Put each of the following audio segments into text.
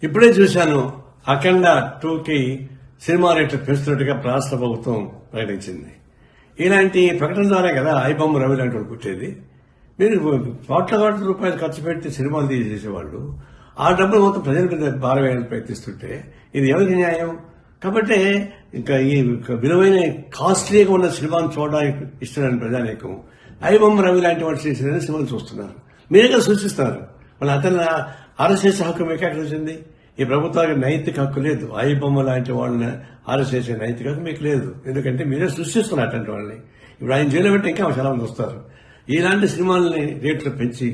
ఇప్పుడే చూశాను అఖండ 2కి సినిమా రేట్లు పెంచుతున్నట్టుగా రాష్ట్ర ప్రభుత్వం ప్రకటించింది. ఇలాంటి ప్రకటన ద్వారా కదా ఐబొమ్మ రవి లాంటి వాళ్ళు పుట్టేది. మీరు కోట్ల రూపాయలు ఖర్చు పెట్టి సినిమాలు తీసేసేవాళ్ళు ఆ డబ్బులు మొత్తం ప్రజల మీద భారం వేయాలని ప్రయత్నిస్తుంటే ఇది ఎవరికి న్యాయం? కాబట్టి ఇంకా ఈ విలువైన కాస్ట్లీగా ఉన్న సినిమాను చూడడానికి ఇష్టమైన ప్రజానీకం ఐబొమ్మ రవి లాంటి వాళ్ళు చేసిన సినిమాలు చూస్తున్నారు. మీరేగా సూచిస్తున్నారు. మళ్ళీ అతను అరెస్ట్ చేసే హక్కు మీకు ఎక్కడ వచ్చింది? ఈ ప్రభుత్వానికి నైతిక హక్కు లేదు. ఐబొమ్మ లాంటి వాళ్ళని అరెస్ట్ చేసే నైతిక హక్కు మీకు లేదు. ఎందుకంటే మీరే సృష్టిస్తున్నారు అటువంటి వాళ్ళని. ఇప్పుడు ఆయన జైలు పెట్టి ఇంకా చాలా మంది వస్తారు. ఇలాంటి సినిమాలని రేట్లు పెంచి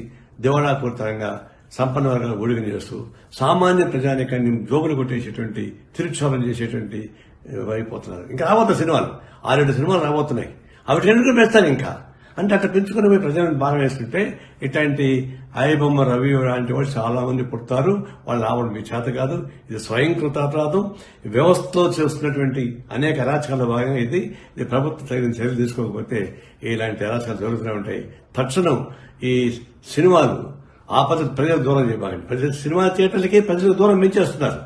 దివాళాపూరితంగా సంపన్న వర్గాలు ఊడిగం చేస్తూ సామాన్య ప్రజానికాన్ని జోగులు కొట్టేసేటువంటి తిరుక్షోభం చేసేటువంటి అయిపోతున్నారు. ఇంకా రాబోతున్న సినిమాలు 6-7 సినిమాలు రాబోతున్నాయి. అవి ఎందుకు పెంచుతారు ఇంకా అంటే అట్లా పెంచుకుని పోయి ప్రజలను భారం వేస్తుంటే ఇట్లాంటి ఐబొమ్మ రవి లాంటి వాళ్ళు చాలా మంది పుడతారు. వాళ్ళు రావడం మీ చేత కాదు. ఇది స్వయంకృత అపరాధం. వ్యవస్థలో చేస్తున్నటువంటి అనేక అరాచకాల భాగంగా ఇది ప్రభుత్వం తగిన చర్యలు తీసుకోకపోతే ఇలాంటి అరాచకాలు జరుగుతూనే ఉంటాయి. తక్షణం ఈ సినిమాలు ఆ పద్ధతి ప్రజలకు దూరం చేయబాకండి. సినిమా థియేటర్లకి ప్రజలకు దూరం పెంచేస్తున్నారు.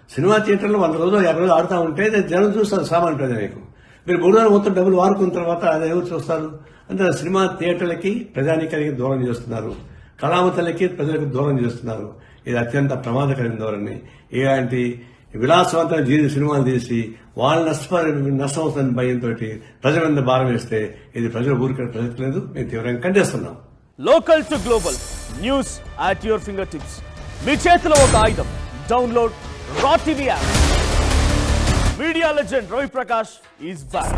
సినిమా థియేటర్లు 100 రోజులు 50 రోజులు ఆడుతూ ఉంటే జనం చూస్తారు సామాన్య ప్రజలకు. మీరు 3 రోజులు మొత్తం డబ్బులు వాడుకున్న తర్వాత అది ఎవరు చూస్తారు? అంటే సినిమా థియేటర్లకి ప్రజానీకానికి దూరం చేస్తున్నారు. కళామతలకి ప్రజలకు దూరం చేస్తున్నారు. ఇది అత్యంత ప్రమాదకరమైన ధోరణి. ఇలాంటి విలాసవంతమైన సినిమాలు తీసి వాళ్ళ నష్టం వస్తుందని భయంతో ప్రజల మీద భారం వేస్తే ఇది ప్రజల ఊరికే ప్రజలేదు. మేము తీవ్రంగా ఖండిస్తున్నాం. Local to global news at your finger tips. మీ చేతిలో ఒక ఆయుధం. Download R TV app. Media legend Ravi Prakash is back.